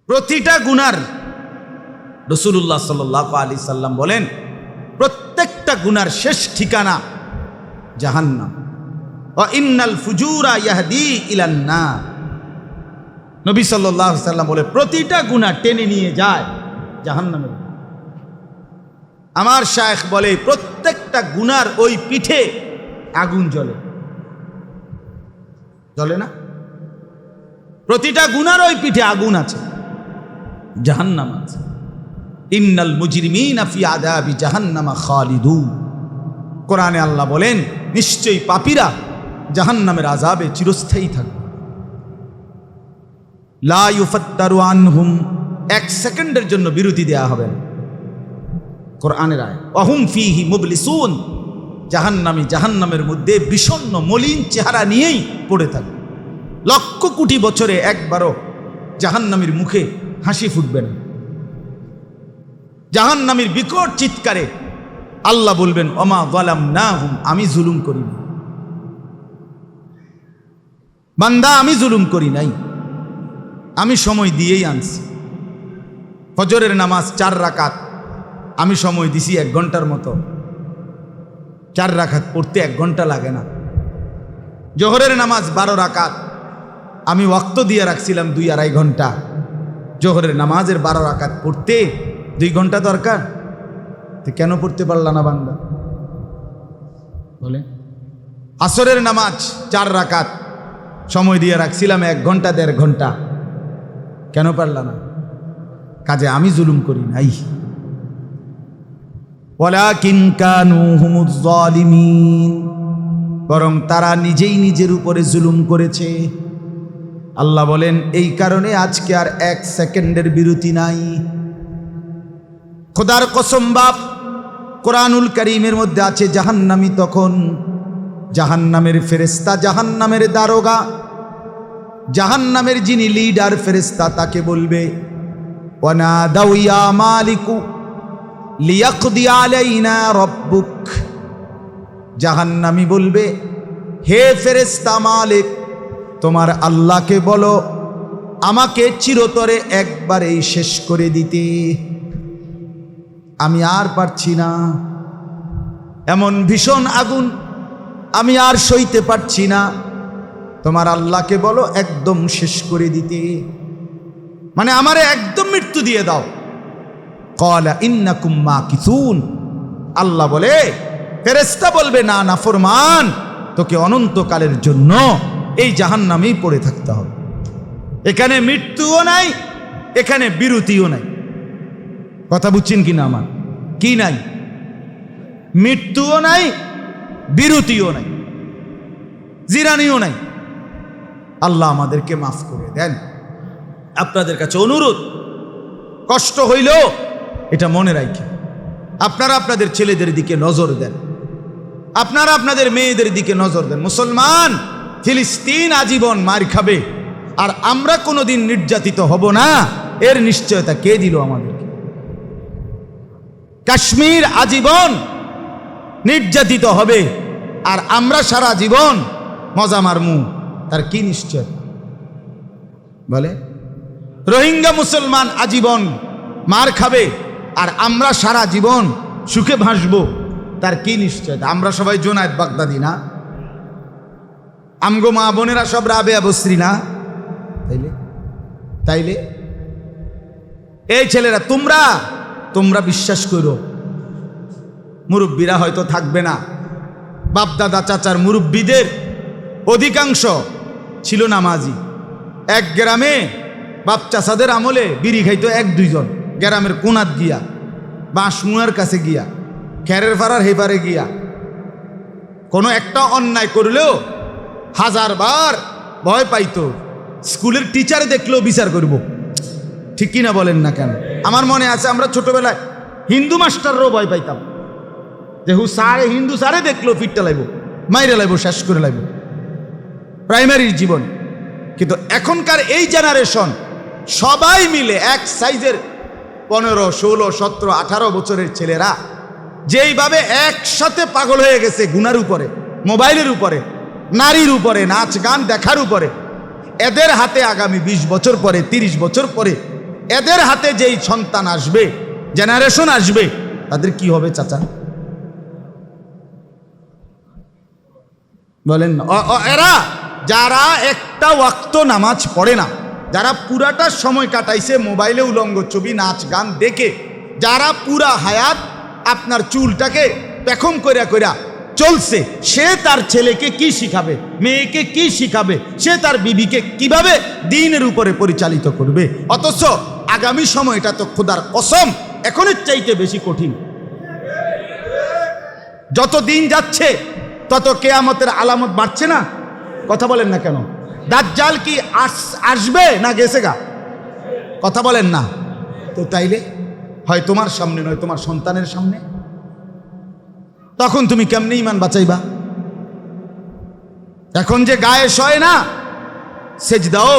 প্রতিটা গুনার রাসূলুল্লাহ সাল্লাল্লাহু আলাইহি সাল্লাম বলেন প্রত্যেকটা গুনার শেষ ঠিকানা জাহান্নাম। ওয়া ইন্নাল ফুজুরা ইয়াহদি ইলান নার। নবী সাল্লাল্লাহু আলাইহি সাল্লাম বলে প্রতিটা গুনাহ টেনে নিয়ে যায় জাহান্নামে। আমার শায়েখ বলে প্রত্যেকটা গুনার ওই পিঠে আগুন জ্বলে, জ্বলে না? প্রতিটা গুনার ওই পিঠে আগুন আছে, জাহান্নাম আছে। ইন্নাল মুজরিমিনা ফি আযাবি জাহান্নামা খালিদুন। কোরআনে আল্লাহ বলেন নিশ্চয়ই পাপীরা জাহান্নামের আযাবে চিরস্থায়ী থাকবে। লা ইউফাত্তারু আনহুম, এক সেকেন্ডের জন্য বিরতি দেয়া হবে না। কোরআনের আয়াত। ওয়াহুম ফীহি মুবলিসুন, জাহান্নামী জাহান্নামের মধ্যে বিষণ্ণ মলিন চেহারা নিয়েই পড়ে থাকে। লক্ষ কোটি বছরে একবারও জাহান্নামীর মুখে হাসি ফুটবে না। জাহান্নামীর বিকট চিৎকারে আল্লাহ বলবেন ওমা যালামনাহুম, আমি জুলুম করিনি বান্দা, আমি জুলুম করি নাই, আমি সময় দিয়েই আনছি। ফজরের নামাজ 4 রাকাত আমি সময় দিছি 1 ঘন্টার মতো। 4 রাকাত পড়তে 1 ঘন্টা লাগে না। জোহরের নামাজ 12 রাকাত আমি ওয়াক্ত দিয়ে রাখছিলাম 2-2.5 ঘন্টা। জোহরের নামাজের 12 রাকাত পড়তে 2 ঘন্টা দরকার, তো কেন পড়তে পারলা না বান্দা? বলে আসরের নামাজ 4 রাকাত সময় দিয়ে রাখছিলাম 1 ঘন্টা 1.5 ঘন্টা, কেন পারলা না? কাজে আমি জুলুম করি নাই। ওয়ালাকিন কানু হুমুজ জালিমিন, বরং তারা নিজেই নিজের উপরে জুলুম করেছে। আল্লাহ বলেন এই কারণে আজকে আর 1 সেকেন্ডের বিরতি নাই। খোদার কসম বাপ, কোরআনুল কারীমের মধ্যে আছে জাহান্নামী তখন জাহান্নামের ফেরেশতা, জাহান্নামের দারোগা, জাহান্নামের যিনি লিডার ফেরেশতা তাকে বলবে ওয়ানাদাউ ইয়া মালিকু লিয়াকদি আলাইনা রাব্বুক। জাহান্নামী বলবে হে ফেরেশতা মালিক, তোমার আল্লাহকে বলো আমাকে চিরতরে একবারেই শেষ করে দিতে, আমি আর পারছি না, এমন ভীষণ আগুন আমি আর সইতে পারছি না, তোমার আল্লাহকে বলো একদম শেষ করে দিতে, মানে আমারে একদম মৃত্যু দিয়ে দাও। ক্বালা ইন্নাকুম মাকিসুন, আল্লাহ বলে ফেরেশতা বলবে না নাফরমান, তোকে অনন্তকালের জন্য এই জাহান্নামেই পড়ে থাকতে হবে। এখানে মৃত্যুও নাই, এখানে বিরতিও নাই। কথা বুঝছেন কিনা আমার? কি নাই? মৃত্যুও নাই, বিরতিও নাই, জিরানিও নাই। আল্লাহ আমাদেরকে মাফ করে দেন। আপনাদের কাছে অনুরোধ, কষ্ট হইলেও এটা মনে রাখেন। আপনারা আপনাদের ছেলেদের দিকে নজর দেন, আপনারা আপনাদের মেয়েদের দিকে নজর দেন। মুসলমান ফিলিস্তিন আজীবন মার খাবে, আর আমরা কোনোদিন নির্যাতিত হব না, এর নিশ্চয়তা কে দিল আমাদেরকে? কাশ্মীর আজীবন নির্যাতিত হবে, আর আমরা সারা জীবন মজা মারমু, তার কি নিশ্চয়? বলে রোহিঙ্গা মুসলমান আজীবন মার খাবে, আর আমরা সারা জীবন সুখে ভাসবো, তার কি নিশ্চয়? আমরা সবাই জোনায়েদ বাগদাদি না? আমগো মা বোনেরা সব রাবেয়া বসরি না? তাইলে তাইলে এই ছেলেরা তোমরা বিশ্বাস করো, মুরব্বীরা হয়তো থাকবে না, বাপদাদা চাচার মুরব্বীদের অধিকাংশ ছিল নামাজি। এক গ্রামে বাপ চাচাদের আমলে বিড়ি খাইতো 1-2 জন, গ্রামের কোনাত গিয়া, বাঁশমুয়ার কাছে গিয়া, খেরের ফাড়ার হেপারে গিয়া। কোনো একটা অন্যায় করলেও 1000 বার ভয় পাইতো, স্কুলের টিচার দেখলেও বিচার করব। ঠিক কিনা বলেন না কেন? আমার মনে আছে আমরা ছোটবেলায় হিন্দু মাস্টাররাও ভয় পাইতাম, যে হিন্দু সারে দেখলো ফিটটা লাইব, মাইরে লাইব, শেষ করে লাইব প্রাইমারির জীবন। কিন্তু এখনকার এই জেনারেশন সবাই মিলে এক সাইজের 15, 16, 17, 18 বছরের ছেলেরা যেইভাবে একসাথে পাগল হয়ে গেছে গুনার উপরে, মোবাইলের উপরে, নারীর উপরে, নাচ গান দেখার উপরে, এদের হাতে আগামী 20 বছর পরে, 30 বছর পরে এদের হাতে যেই সন্তান আসবে, জেনারেশন আসবে, তাদের কি হবে চাচা বলেন? এরা যারা একটা ওয়াক্ত নামাজ পড়ে না, যারা পুরাটা সময় কাটাইছে মোবাইলে উলঙ্গ ছবি নাচ গান দেখে, যারা পুরা হায়াত আপনার চুলটাকে পেখম কইরা কইরা চলছে, সে তার ছেলেকে কি শিখাবে, মেয়েকে কি শিখাবে, সে তার বিবিকে কিভাবে দ্বীনের উপরে পরিচালিত করবে? অথচ আগামী সময়টা তো খোদার কসম এখনের চাইতে বেশি কঠিন। যত দিন যাচ্ছে তত কিয়ামতের আলামত বাড়ছে না? কথা বলেন না কেন? দাজ্জাল কি আসবে না গেছে গা? কথা বলেন না তো। তাইলে হয় তোমার সামনে, নয় তোমার সন্তানের সামনে। তখন তুমি কেমনে ইমান বাঁচাইবা? এখন যে গায়ে সয় না সেজদাও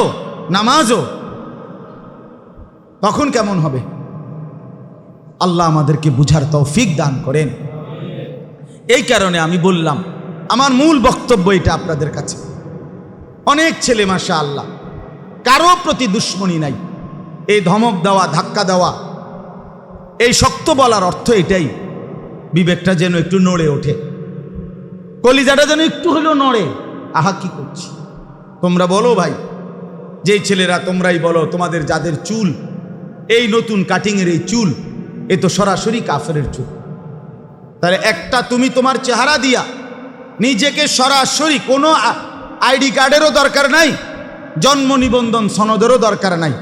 নামাজও, তখন কেমন হবে? আল্লাহ আমাদেরকে বুঝার তৌফিক দান করেন। এই কারণে আমি বললাম, আমার মূল বক্তব্য এটা আপনাদের কাছে। অনেক ছেলে মাশাআল্লাহ কারো প্রতি দুশ্মনী নাই। এই ধমক দেওয়া, ধাক্কা দেওয়া, এই শক্ত বলার অর্থ এটাই, বিবেকটা যেন একটু নড়ে ওঠে, কলিজাটা যেন একটু হলেও নড়ে। আহা কি করছি? তোমরা বলো ভাই, যেই ছেলেরা তোমরাই বলো, তোমাদের যাদের চুল এই নতুন কাটিংয়ের এই চুল, এ তো সরাসরি কাফেরের চুল। তাহলে একটা তুমি তোমার চেহারা দিয়া নিজেকে সরাসরি, কোনো আইডি কার্ডেরও দরকার নাই, জন্ম নিবন্ধন সনদেরও দরকার নাই,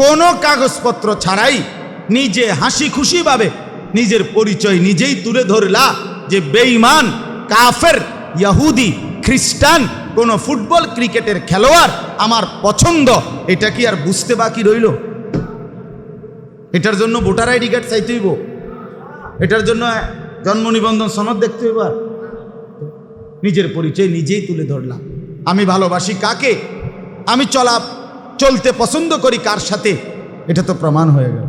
কোনো কাগজপত্র ছাড়াই নিজে হাসি খুশিভাবে নিজের পরিচয় নিজেই তুলে ধরলা যে বেঈমান, কাফের, ইহুদি, খ্রিস্টান, কোনো ফুটবল ক্রিকেটের খেলোয়াড় আমার পছন্দ, এটা কি আর বুঝতে বাকি রইল? এটার জন্য ভোটার আইডি কার্ড চাইতে হইব? এটার জন্য জন্ম নিবন্ধন সনদ দেখতে হইব? নিজের পরিচয় নিজেই তুলে ধরলাম। আমি ভালোবাসি কাকে, আমি চলতে পছন্দ করি কার সাথে, এটা তো প্রমাণ হয়ে গেল।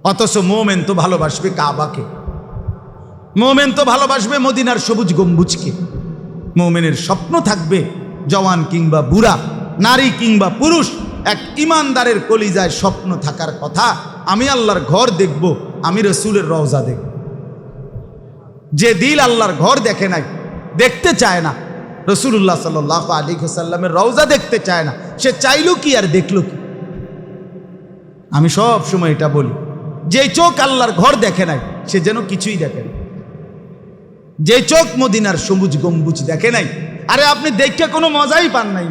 অথচ মোমেন তো ভালোবাসবে কাবাকে, মোমেন তো ভালোবাসবে মদিনার সবুজ গম্বুজকে। মোমেনের স্বপ্ন থাকবে, জওয়ান কিংবা বুড়া, নারী কিংবা পুরুষ, এক ইমানদারের কলিজায় স্বপ্ন থাকার কথা, আমি আল্লাহর ঘর দেখব, আমি রসুলের রওজা দেখব। যে দিল আল্লাহর ঘর দেখে নাই, দেখতে চায় না, রসুল্লাহ সাল্লাল্লাহু আলাইহি ওয়াসাল্লামের রওজা দেখতে চায় না, সে চাইলো কি আর দেখলো কি? আমি সব সময় এটা বলি, যে চোখ আল্লাহর ঘর দেখে নাই সে যেন কিছুই দেখে না। যে চোখ মদিনার সবুজ গম্বুজ দেখে নাই, আরে আপনি দেখে কোনো মজাই পান নাই,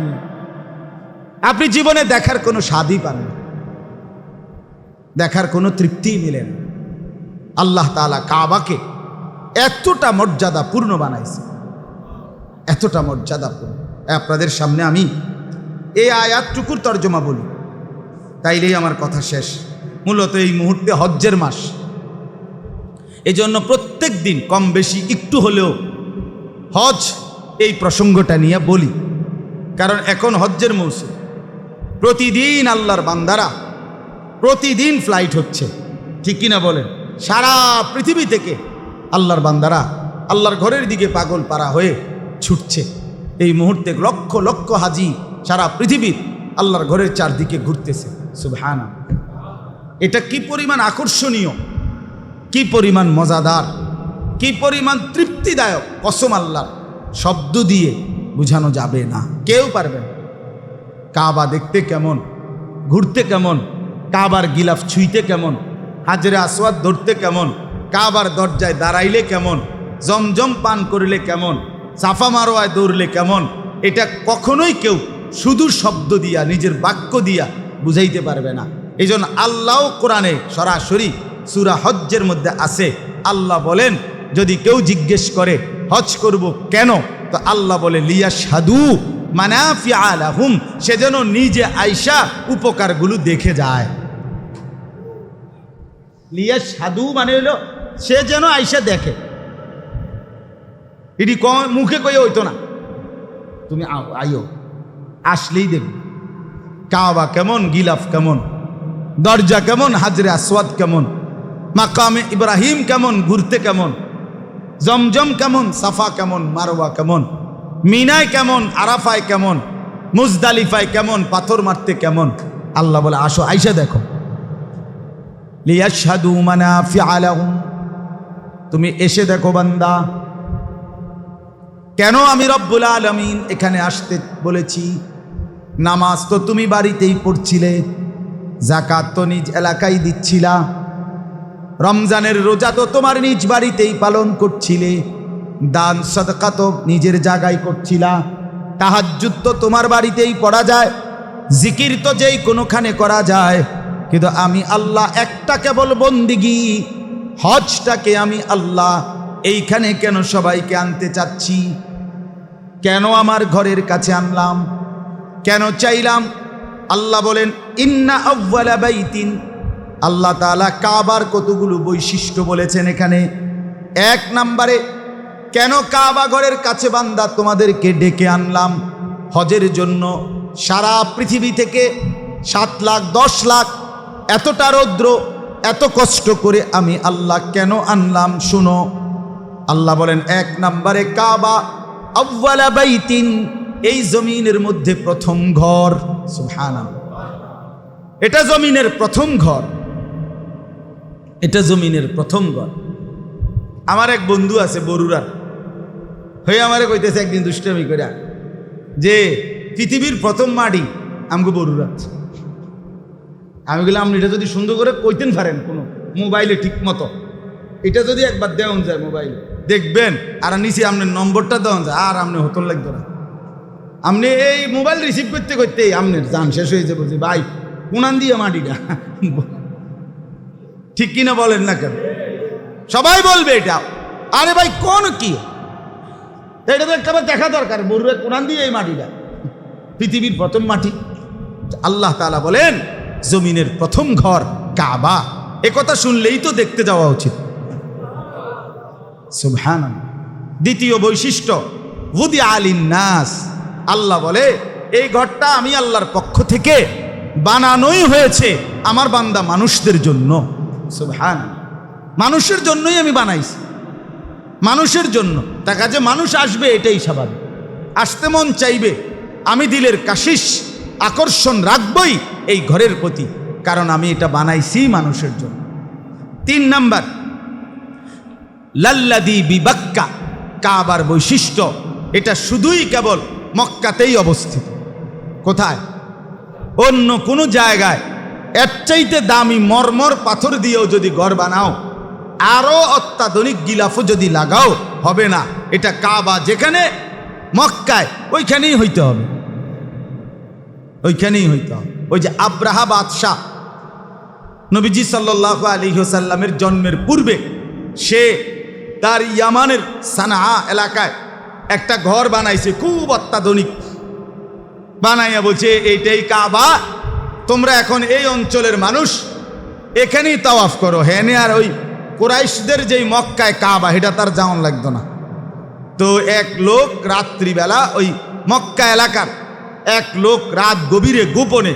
আপনি জীবনে দেখার কোনো স্বাদই পান না, দেখার কোনো তৃপ্তিই মিলে না। আল্লাহ তাআলা কাবাকে এতটা মর্যাদাপূর্ণ বানাইছে, এতটা মর্যাদাপূর্ণ। আপনাদের সামনে আমি এই আয়াতটুকুর তর্জমা বলি, তাইলেই আমার কথা শেষ। মূলত এই মুহূর্তে হজ্জের মাস, এই জন্য প্রত্যেক দিন কম বেশি একটু হলেও হজ এই প্রসঙ্গটা নিয়ে বলি, কারণ এখন হজ্জের মৌসুম। প্রতিদিন আল্লাহর বান্দারা, প্রতিদিন ফ্লাইট হচ্ছে, ঠিক কিনা বলেন? সারা পৃথিবী থেকে আল্লাহর বান্দারা আল্লাহর ঘরের দিকে পাগল পারা হয়ে ছুটছে। এই মুহূর্তে লক্ষ লক্ষ হাজি সারা পৃথিবীর আল্লাহর ঘরের চারদিকে ঘুরতেছে। সুবহানাল্লাহ, এটা কি পরিমাণ আকর্ষণীয়, কি পরিমাণ মজাদার, কি পরিমাণ তৃপ্তিদায়ক, কসম আল্লাহর শব্দ দিয়ে বোঝানো যাবে না, কেউ পারবে না। কাবা দেখতে কেমন, ঘুরতে কেমন, কাবার গিলাফ ছুঁইতে কেমন, হাজরে আসওয়াদ ধরতে কেমন, কাবার দরজায় দাঁড়াইলে কেমন, জমজম পান করলে কেমন, সাফা মারোয়ায় দৌড়লে কেমন, এটা কখনোই কেউ শুধু শব্দ দিয়া, নিজের বাক্য দিয়া বুঝাইতে পারবে না। এই জন্য আল্লাহ কোরআনে সরাসরি সূরা হজ্জের মধ্যে আছে, আল্লাহ বলেন, যদি কেউ জিজ্ঞেস করে হজ করব কেন, তো আল্লাহ বলে লিয়াশহাদু মানাফিআ লাহুম, সে যেন নিজে আইসা উপকারগুলো দেখে যায়। লিয়াশহাদু মানে হলো সে যেন আইসা দেখে, এটি মুখে কয়ে হইতো না, তুমি আইও, আসলেই দেখবে কাবা কেমন, গিলাফ কেমন, দরজা কেমন, হাজরে আসওয়াদ কেমন, মাকামে ইব্রাহিম কেমন, ঘুরতে কেমন, জমজম কেমন, সাফা কেমন, মারওয়া কেমন, মিনায় কেমন, আরাফায় কেমন, মুজদালিফায় কেমন, পাথর মারতে কেমন, আল্লাহ বলে আসো, আইসা দেখো। লিয়াশহাদু মানাফিআ লাহুম, তুমি এসে দেখো বান্দা, কেন আমি রব্বুল আলামিন এখানে আসতে বলেছি। নামাজ তো তুমি বাড়িতেই পড়ছিলে, যাকাত তো নিজ এলাকায় দিচ্ছিলা, রমজানের রোজা তো তোমার নিজ বাড়িতেই পালন করছিলে, দান সাদকা তো নিজের জায়গায় করছিলা, তাহাজ্জুদ তো তোমার বাড়িতেই পড়া যায়, জিকির তো যেই কোনোখানে করা যায়। কিন্তু আমি আল্লাহ একটা কেবল বন্দিগি, হজটাকে আমি আল্লাহ এইখানে কেন সবাইকে আনতে চাচ্ছি, কেন আমার ঘরের কাছে আনলাম, কেন চাইলাম। আল্লাহ বলেন ইন্না আউয়ালা বাইতিন, আল্লাহ তাআলা কাবার কতগুলো বৈশিষ্ট্য বলেছেন এখানে। এক নম্বরে, কেন কাবা ঘরের কাছে বান্দা তোমাদেরকে ডেকে আনলাম হজের জন্য। সারা পৃথিবী থেকে 7 লাখ 10 লাখ এতটা রৌদ্র এত কষ্ট করে আমি আল্লাহ কেন আনলাম শুনো। আল্লাহ বলেন এক নম্বরে কাবা আউয়ালা বাইতিন, এই জমিনের মধ্যে প্রথম ঘর। সুবহানাল্লাহ, এটা জমিনের প্রথম ঘর, এটা জমিনের প্রথম ঘর। আমার এক বন্ধু আছে বরুড়ার, হয়ে আমারে কইতেছে একদিন দুষ্টামি করে যে পৃথিবীর প্রথম মাটি আমগো বরুড়া। আমি বললাম আপনি এটা যদি সুন্দর করে কইতেন পারেন কোনো মোবাইলে ঠিক মতো, এটা যদি একবার দেওয়া যায় মোবাইলে দেখবেন, আর নিচে আপনার নম্বরটা দেওয়া যায়, আর আপনি হতন লাগতো না। আপনি এই মোবাইল রিসিভ করতে করতেই আপনার জান শেষ হয়ে যাবে যে ভাই কোনান দিয়ে মাটিটা। ঠিক কিনা বলেন না কেন? সবাই বলবে এটা, আরে ভাই কোন কি এটা তো একবার দেখা দরকার, বরুড়া কোনান দিয়ে এই মাটিটা পৃথিবীর প্রথম মাটি। আল্লাহ তাআলা বলেন জমিনের প্রথম ঘর কাবা। একথা শুনলেই তো দেখতে যাওয়া উচিত। সুবহানাল্লাহ। দ্বিতীয় বৈশিষ্ট্য ওয়াদিআ লিন-নাস, আল্লাহ বলে এই ঘরটা আমি আল্লাহর পক্ষ থেকে বানানোই হয়েছে আমার বান্দা মানুষদের জন্য। সুবহানাল্লাহ, মানুষের জন্যই আমি বানাইছি, মানুষের জন্য। তার কাছে মানুষ আসবে এটাই স্বাভাবিক, আসতে মন চাইবে, আমি দিলের কাশিস আকর্ষণ রাখবই এই ঘরের প্রতি, কারণ আমি এটা বানাইছি মানুষের জন্য। 3 নাম্বার লাল্লাযী বিবাক্কা, কাবার বৈশিষ্ট্য এটা শুধুই কেবল মক্কাতেই অবস্থিত। কোথায়? অন্য কোনো জায়গায় এর চাইতে দামি মরমর পাথর দিয়েও যদি ঘর বানাও, আরো অত্যাধুনিক গিলাফও যদি লাগাও হবে না। এটা কাবা যেখানে মক্কায় ওইখানেই হইতে হবে, ওইখানেই হইতে হবে। ওই যে আব্রাহা বাদশাহ নবীজি সাল্লাল্লাহু আলাইহি ওয়াসাল্লামের জন্মের পূর্বে সে তার ইয়ামানের সানা এলাকায় একটা ঘর বানাইছে, খুব অত্যাধুনিক বানাইয়া বলছে এইটাই কাবা, তোমরা এখন এই অঞ্চলের মানুষ এখানেই তাওয়াফ করো। হেনে আর ওই কুরাইশদের যেই মক্কায় কাবা এটা তার যাওয়ান লাগতো না। তো এক লোক রাত্রিবেলা ওই মক্কা এলাকার এক লোক রাত গভীরে গোপনে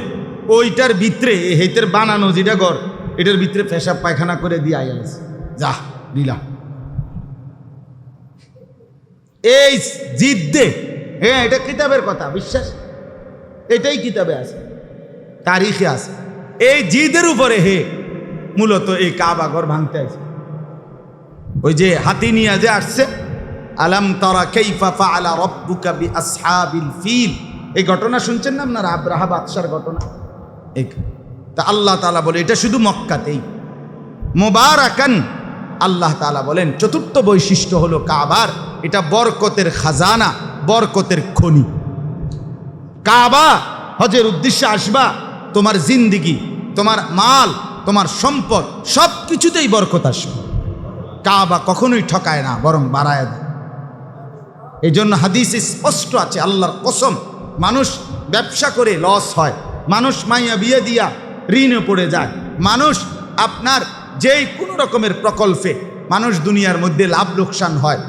ওইটার ভিতরে হেতের বানানো যেটা ঘর এটার ভিতরে পেশাব পায়খানা করে দিয়ে আইয়াছে, যা দিলাম। এই জিদ্দে, হ্যাঁ এটা কিতাবের কথা, বিশ্বাস এটাই কিতাবে আছে, তারিখে আছে। এই জিদের উপরে হে মূলত এই কাবা ঘর ভাঙতে আছে। ওই যে হাতি নিয়ে যে আসছে, আলাম তারা কাইফা ফাআলা রাব্বুকা বিআসহাবিল ফিল, এই ঘটনা শুনছেন না আপনারা? আব্রাহা বাদশার ঘটনা। তা আল্লাহ তাআলা বলে এটা শুধু মক্কাতেই মুবারাকান। আল্লাহ তাআলা বলেন চতুর্থ বৈশিষ্ট্য হলো কাবার, এটা বরকতের খাজানা, বরকতের খনি। কাবা হজের উদ্দেশ্যে আসবা, তোমার জিন্দিগি, তোমার মাল, তোমার সম্পদ সব কিছুতেই বরকত আসবে। কাবা কখনোই ঠকায় না, বরং বাড়ায় দেয়। এই জন্য হাদিসে স্পষ্ট আছে, আল্লাহর কসম, মানুষ ব্যবসা করে লস হয়, মানুষ মাইয়া বিয়ে দিয়া ঋণে পড়ে যায়, মানুষ আপনার যেই কোনো রকমের প্রকল্পে মানুষ দুনিয়ার মধ্যে লাভ লোকসান হয়।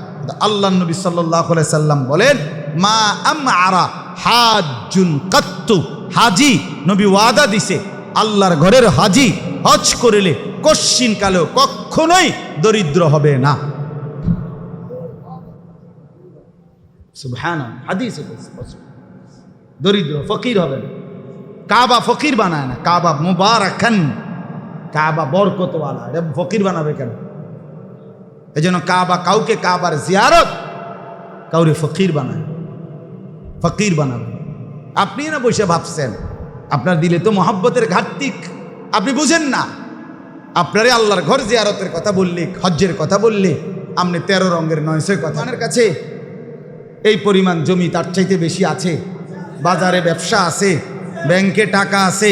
আল্লাহ নবী সাল্লাল্লাহু আলাইহি সাল্লাম বলেন মা আমআরা হাজ্জুন কাত্তু, হাজি নবী ওয়াদা দিছে আল্লাহর ঘরের হাজি হজ করিলে কশ্চিন কালেও কখনোই দরিদ্র হবে না। সুবহানাল্লাহ, হাদিসে দরিদ্র ফকির হবে না। কাবা ফকির বানায় না, কাবা মুবারাকান, কাবা বরকতওয়ালা। এটা ফকির বানাবে কেন? এই জন্য কাবা কাউকে কাবার জিয়ারত কাউরে ফকির বানায়, ফকির বানাবে। আপনি না বসে ভাবছেন আপনার দিলে তো মহাব্বতের ঘাটতি, আপনি বুঝেন না। আপনারে আল্লাহর ঘর জিয়ারতের কথা বললে, হজ্জের কথা বললে, আপনি 13 রঙের 900 কথা। আপনার কাছে এই পরিমাণ জমি তার চাইতে বেশি আছে, বাজারে ব্যবসা আছে, ব্যাংকে টাকা আছে,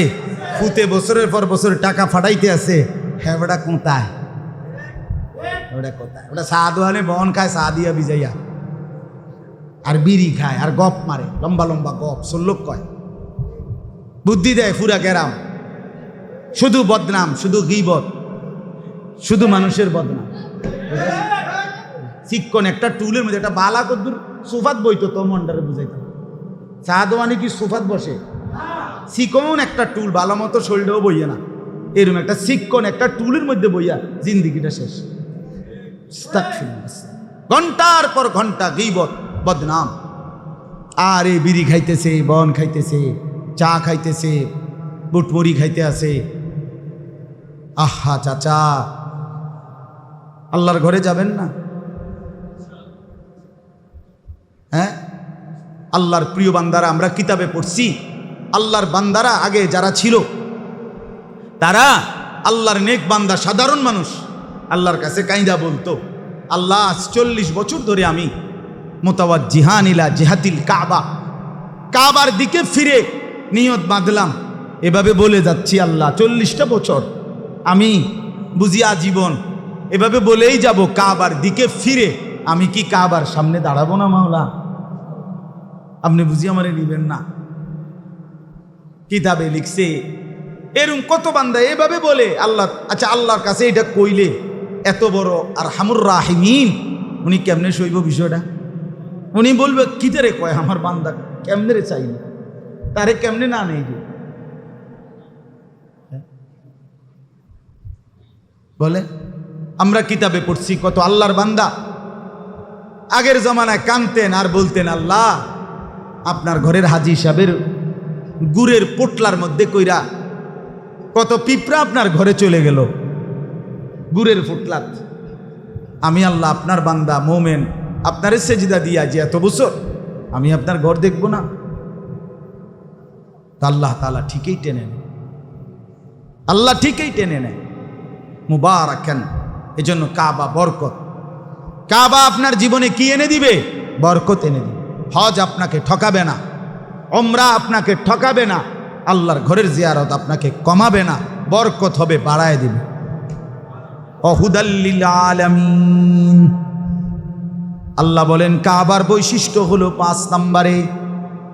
ফুতে বছরের পর বছর টাকা ফাটাইতে আছে। হ্যাঁ ওটা কোথায়? ওটা কোথায়? ওটা সাদওয়ানে বন খায়, সাদিয়া বিজাইয়া, আর বিড়ি খায়, আর গপ মারে, লম্বা লম্বা গপ, সল্লোক কয়, বুদ্ধি দেয় পুরা গেরাম। শুধু বদনাম, শুধু গীবত, শুধু মানুষের বদনাম। শিক্ষণ একটা টুলের মধ্যে একটা বালা কদ্দুর সুফাত বইতো তো মন্ডারে বুঝাইতাম। সাদওয়ানি কি সুফাত বসে? শিকন একটা টুল ভালো মতো শরীরেও বইয়ে না, এরকম একটা শিক্ষণ একটা টুলের মধ্যে বইয়া জিন্দিগিটা শেষ। ঘন্টার পর ঘন্টা গীবত, বদনাম। আর এই বিড়ি খাইতেছে, বন খাইতেছে, চা খাইতেছে, বুটমুড়ি খাইতে আছে। আহা চাচা, আল্লাহর ঘরে যাবেন না? হ্যাঁ, আল্লাহর প্রিয় বান্দারা, আমরা কিতাবে পড়ছি, আল্লাহর বান্দারা আগে যারা ছিল তারা আল্লাহর নেক বান্দা, সাধারণ মানুষ আল্লাহর কাছে কাইদা বলতো, আল্লাহ 40 বছর ধরে আমি মুতাওয়াজ্জিহান ইলা জিহাতিল কাবা, কাবার দিকে ফিরে নিয়ত বাঁধলাম, এভাবে বলে যাচ্ছি আল্লাহ 40টা বছর আমি বুঝি আজীবন এভাবে বলেই যাব, কাবার দিকে ফিরে আমি কি কাবার সামনে দাঁড়াবো না মাওলা? আপনি বুঝি আমারে নিবেন না? কিতাবে লিখছে এরকম কত বান্দা এভাবে বলে আল্লাহ। আচ্ছা, আল্লাহর কাছে এটা কইলে এত বড় আর হামুর রাহিমিন, উনি কেমনে সইব বিষয়টা? উনি বলবে কিতারে কয় আমার বান্দা কেমনে রে চাইল, তারে কেমনে না নেই বলে। আমরা কিতাবে পড়ছি কত আল্লাহর বান্দা আগের জমানায় কানতেন আর বলতেন, আল্লাহ আপনার ঘরের হাজি সাহেবের গুড়ের পোটলার মধ্যে কইরা কত পিঁপড়া আপনার ঘরে চলে গেল গুড়ের পোটলাত। আমি আল্লাহ আপনার বান্দা মোমেন, আপনার সেজদা দিয়া যে এত বছর আমি আপনার ঘর দেখব না? আল্লাহ তাআলা ঠিকই টেনে নেয়, আল্লাহ ঠিকই টেনে নেয়। মুবারাকান, এজন্য কাবা বরকত। কাবা আপনার জীবনে কি এনে দিবে? বরকত এনে দিবে। হজ আপনাকে ঠকাবে না, উমরা আপনাকে ঠকাবে না, আল্লাহর ঘরের জিয়ারত আপনাকে কমাবে না, বরকত হবে, বাড়ায় দিবে। ওহুদাল লিল আলামিন। আল্লাহ বলেন কাবার বৈশিষ্ট্য হলো 5 নম্বরে,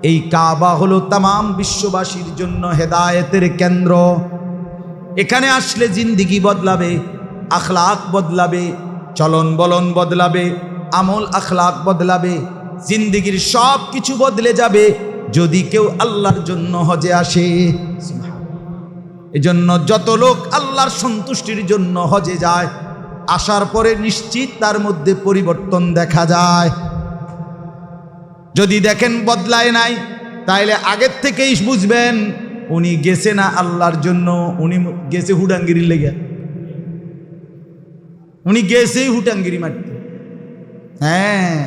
এই কাবা হলো তামাম বিশ্ববাসীর জন্য হেদায়েতের কেন্দ্র। এখানে আসলে জিন্দিগি বদলাবে, আখলাক বদলাবে, চলন বলন বদলাবে, আমল আখলাক বদলাবে, জিন্দিগির সব কিছু বদলে যাবে যদি কেউ আল্লাহর জন্য হজে আসে। এজন্য যত লোক আল্লাহর সন্তুষ্টির জন্য হজে যায়, আসার পরে নিশ্চিত তার মধ্যে পরিবর্তন দেখা যায়। যদি দেখেন বদলায় নাই, তাইলে আগের থেকেই বুঝবেন উনি গেছে না আল্লাহর জন্য, উনি গেছে হুডাঙ্গিরি লেগে, উনি গেছেই হুটাঙ্গিরি মারতে। হ্যাঁ,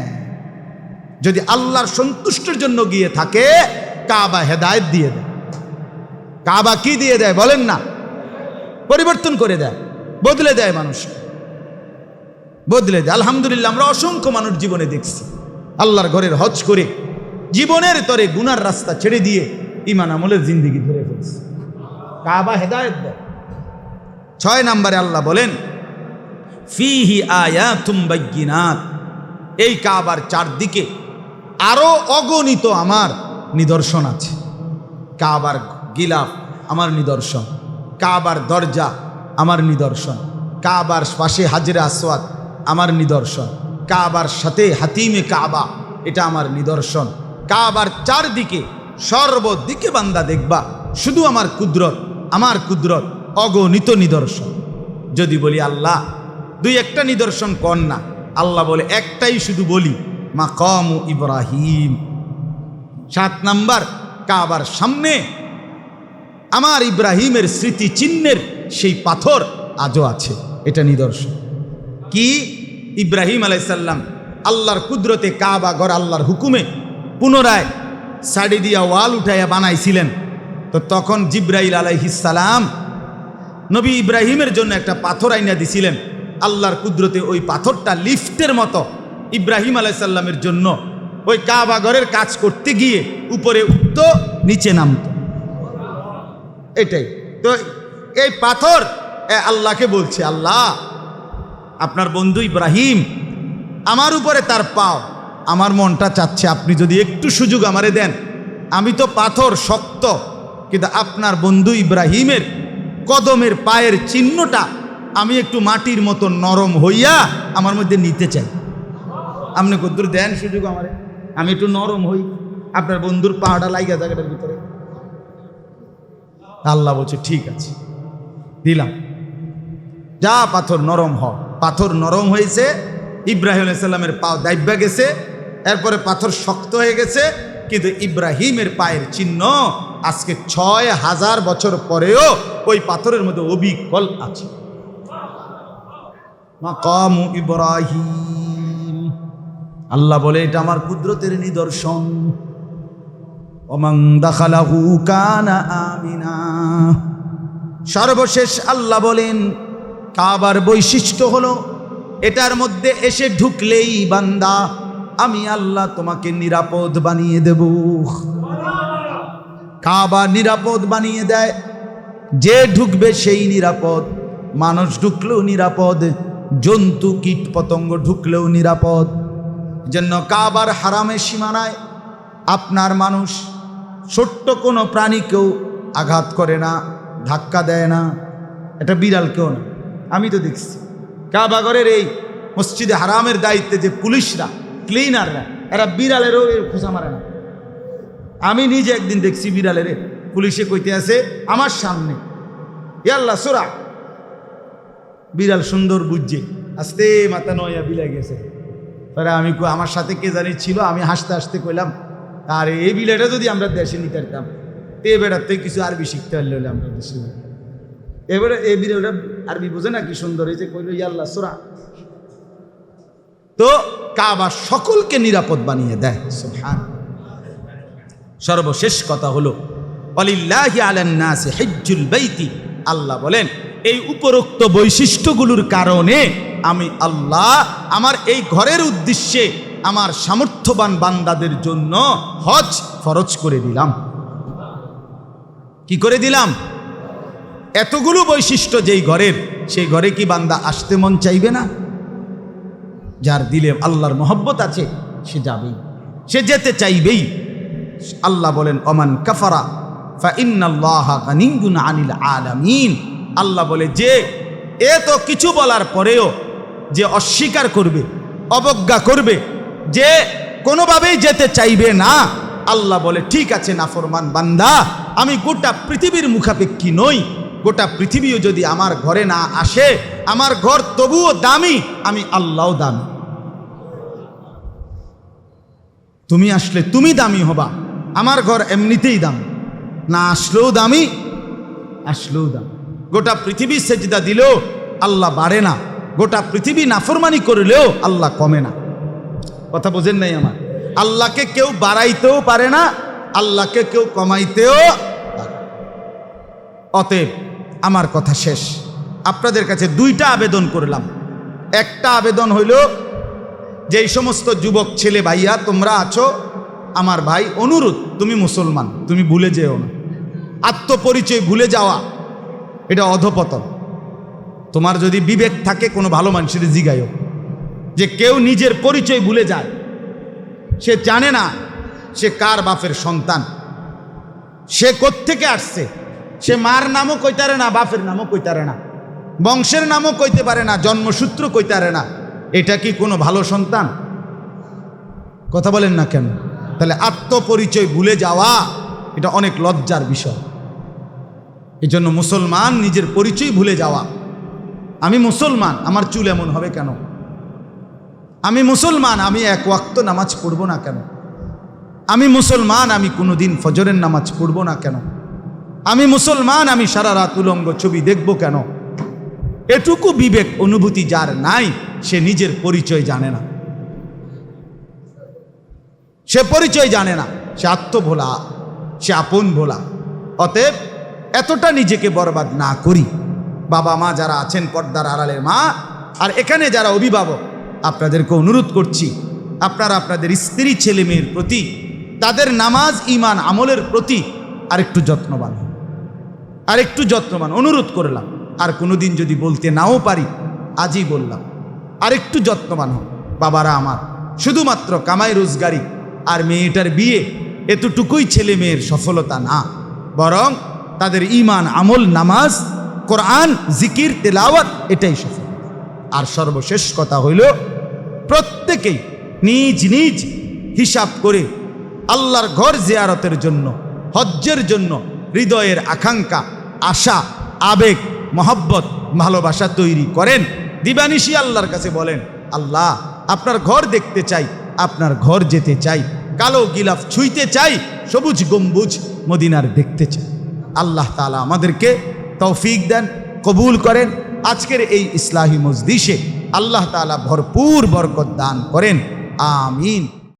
যদি আল্লাহর সন্তুষ্টির জন্য গিয়ে থাকে, কাবা হেদায়েত দিয়ে দেয়। কাবা কি দিয়ে দেয় বলেন না? পরিবর্তন করে দেয়, বদলে দেয়, মানুষ বদলে দেয়। আলহামদুলিল্লাহ, আমরা অসংখ্য মানুষ জীবনে দেখছি আল্লাহর ঘরের হজ করে জীবনের তরে গুনার রাস্তা ছেড়ে দিয়ে ঈমান আমলের জিন্দিগি ধরে ফেলছে। কাবা হেদায়েত দেয়। 6 নম্বরে আল্লাহ বলেন ফিহি আয়াতুম বাইয়িনাত, এই কাবার চারদিকে আরো অগণিত আমার নিদর্শন আছে। কাবার গিলাফ আমার নিদর্শন, কাবার দরজা আমার নিদর্শন, কাবার পাশে হাজরে আসওয়াদ আমার নিদর্শন, কাবার সাথে হাতিমে কাবা এটা আমার নিদর্শন। কাবার চারদিকে সর্বদিকে বান্দা দেখবা শুধু আমার কুদরত, আমার কুদরত, অগণিত নিদর্শন। যদি বলি আল্লাহ 2-1টা নিদর্শন কর না, আল্লাহ বলে একটাই শুধু বলি, মাকাম ইব্রাহিম। 7 নাম্বার, কাবার সামনে আমার ইব্রাহিমের স্মৃতি চিহ্নের সেই পাথর আজও আছে। এটা নিদর্শন কি? ইব্রাহিম আলাইসাল্লাম আল্লাহর কুদরতে কাবা ঘর আল্লাহর হুকুমে পুনরায় সাড়ি দিয়া ওয়াল উঠাইয়া বানাইছিলেন। তো তখন জিব্রাইল আলাইহিস সালাম নবী ইব্রাহিমের জন্য একটা পাথর আইনা দিছিলেন। আল্লাহর কুদরতে ওই পাথরটা লিফটের মতো ইব্রাহিম আলাইসাল্লামের জন্য ওই কাবা ঘরের কাজ করতে গিয়ে উপরে উঠত, নিচে নামত। এটাই তো এই পাথর আল্লাহকে বলছে, আল্লাহ আপনার বন্ধু ইব্রাহিম আমার উপরে তার পাও, আমার মনটা চাচ্ছে আপনি যদি একটু সুযোগ আমারে দেন, আমি তো পাথর শক্ত, কিন্তু আপনার বন্ধু ইব্রাহিমের কদমের পায়ের চিহ্নটা আমি একটু মাটির মতো নরম হইয়া আমার মধ্যে নিতে চাই। আপনি কদ্দুর দেন সুযোগ আমারে, আমি একটু নরম হই, আপনার বন্ধুর পাহাড়া লাইগা জায়গাটার ভিতরে। আল্লাহ বলছে ঠিক আছে, দিলাম, যা পাথর নরম হ। পাথর নরম হয়েছে, ইব্রাহিম আলাইহিস সালামের পা দাইব্যা গেছে, এরপরে পাথর শক্ত হয়ে গেছে, কিন্তু ইব্রাহিমের পায়ের চিহ্ন আজকে ৬,০০০ বছর পরেও ওই পাথরের মধ্যে অবিকল আছে। মাকাম ইব্রাহিম, আল্লাহ বলে এটা আমার কুদরতের নিদর্শন। ওমান দাখালাহু কানা আমিনা। সর্বশেষ আল্লাহ বলেন কাবার বৈশিষ্ট্য হলো এটার মধ্যে এসে ঢুকলেই বান্দা আমি আল্লাহ তোমাকে নিরাপদ বানিয়ে দেব। কাবা নিরাপদ বানিয়ে দেয়, যে ঢুকবে সেই নিরাপদ, মানুষ ঢুকলেও নিরাপদ, জন্তু কীট পতঙ্গ ঢুকলেও নিরাপদ। জন্য কাবার হারামের সীমানায় আপনার মানুষ ছোট্ট কোনো প্রাণীকেও আঘাত করে না, ধাক্কা দেয় না, এটা বিড়ালকেও না। আমি তো দেখছি কাবাগরের এই মসজিদে হারামের দায়িত্বে যে পুলিশরা, ক্লিনাররা, এরা বিড়ালেরও খোঁচা মারে না। আমি নিজে একদিন দেখছি বিড়ালের পুলিশে কইতে আছে আমার সামনে, ইয়াল্লা সোরা, বিড়াল সুন্দর বুঝছে, আস্তে মাথা নয়া বিলাই গেছে। আমি আমার সাথে কে জানি ছিল, আমি হাসতে হাসতে কইলাম আর এই বিড়ালটা যদি আমরা দেশে নিতে পারতাম, তে বেড়ার থেকে কিছু আরবি শিখতে পারলে হলে আমরা দেশে। এবারে এই বিড়ালটা আরবি বোঝে না, কি সুন্দর হয়েছে, কইল ইয়াল্লা সোরা। তো কাবা সকলকে নিরাপদ বানিয়ে দেয়। সুবহান। সর্বশেষ কথা হলো ওয়ালিল্লাহি আলান নাসি হিজ্জুল বাইতি, আল্লাহ বলেন এই উপরোক্ত বৈশিষ্ট্যগুলোর কারণে আমি আল্লাহ আমার এই ঘরের উদ্দেশ্যে আমার সামর্থ্যবান বান্দাদের জন্য হজ ফরজ করে দিলাম। কি করে দিলাম? এতগুলো বৈশিষ্ট্য যেই ঘরের, সেই ঘরে কি বান্দা আসতে মন চাইবে না? যার দিলে আল্লাহর মহব্বত আছে সে যাবেই, সে যেতে চাইবেই। আল্লাহ বলেন ওমান কাফারা ফা ইন্নাল্লাহা গানিয়্যুন আনিল আলামিন। আল্লাহ বলে যে এত কিছু বলার পরেও যে অস্বীকার করবে, অবজ্ঞা করবে, যে কোনোভাবেই যেতে চাইবে না, আল্লাহ বলে ঠিক আছে নাফরমান বান্দা, আমি গোটা পৃথিবীর মুখাপেক্ষী নই। গোটা পৃথিবীও যদি আমার ঘরে না আসে, আমার ঘর তবুও দামি, আমি আল্লাহও দামি। তুমি আসলে তুমি দামি হবা, আমার ঘর এমনিতেই দামি, না আসলেও দামি, আসলেও দামি। গোটা পৃথিবী সেজদা দিলেও আল্লাহ বাড়ে না, গোটা পৃথিবী নাফরমানি করলেও আল্লাহ কমে না। কথা বোঝেন নাই আমার? আল্লাহকে কেউ বাড়াইতেও পারে না, আল্লাহকে কেউ কমাইতেও পারে। অতএব আমার কথা শেষ, আপনাদের কাছে দুইটা আবেদন করলাম। একটা আবেদন হইল, যেই সমস্ত যুবক ছেলে ভাইয়া তোমরা আছো, আমার ভাই অনুরোধ, তুমি মুসলমান, তুমি ভুলে যেও না। আত্মপরিচয় ভুলে যাওয়া এটা অধপতন। তোমার যদি বিবেক থাকে, কোনো ভালো মানুষের জিগায়ও, যে কেউ নিজের পরিচয় ভুলে যায়, সে জানে না সে কার বাপের সন্তান, সে কোত্থেকে আসছে, সে মার নামও কইতে পারে না, বাপের নামও কইতে পারে না, বংশের নামও কইতে পারে না, জন্মসূত্র কইতে পারে না। এটা কি কোনো ভালো সন্তান? কথা বলেন না কেন? তাহলে আত্মপরিচয় ভুলে যাওয়া এটা অনেক লজ্জার বিষয়। এই জন্য মুসলমান নিজের পরিচয় ভুলে যাওয়া, আমি মুসলমান, আমার চুল এমন হবে কেন? আমি মুসলমান, আমি এক ওয়াক্ত নামাজ পড়ব না কেন? আমি মুসলমান, আমি কোনোদিন ফজরের নামাজ পড়ব না কেন? আমি মুসলমান, আমি সারা রাত উলঙ্গ ছবি দেখব কেন? এটুকু বিবেক অনুভূতি যার নাই, সে নিজের পরিচয় জানে না, সে পরিচয় জানে না, সে আত্মভোলা, সে আপন ভোলা। অতএব এতটা নিজেকে বরবাদ না করি। বাবা মা যারা আছেন, পর্দার আড়ালের মা, আর এখানে যারা অভিভাবক, আপনাদেরকে অনুরোধ করছি, আপনারা আপনাদের স্ত্রী ছেলে মেয়ের প্রতি, তাদের নামাজ ঈমান আমলের প্রতি আরেকটু যত্নবান হন, আরেকটু যত্নবান অনুরোধ করলাম। আর কোনোদিন যদি বলতে নাও পারি, আজই বললাম, আরেকটু যত্নবান হন। বাবারা আমার, শুধুমাত্র কামাই রোজগারি আর মেয়েটার বিয়ে, এতটুকুই ছেলে মেয়ের সফলতা না, বরং তাদের ঈমান আমল, নামাজ, কোরআন, জিকির, তেলাওয়াত, এটাই সফল। আর সর্বশেষ কথা হইল, প্রত্যেকেই নিজ নিজ হিসাব করে আল্লাহর ঘর জিয়ারতের জন্য, হজ্জের জন্য হৃদয়ের আকাঙ্ক্ষা, আশা, আবেগ, মহব্বত, ভালোবাসা তৈরি করেন। দিবানিশি আল্লাহর কাছে বলেন, আল্লাহ আপনার ঘর দেখতে চাই, আপনার ঘর যেতে চাই, কালো গিলাফ ছুঁইতে চাই, সবুজ গম্বুজ মদিনার দেখতে চাই। আল্লাহ তাআলা আমাদেরকে তৌফিক দেন, কবুল করেন। আজকের এই ইসলাহি মজলিসে আল্লাহ তাআলা ভরপুর বরকত দান করেন। আমিন।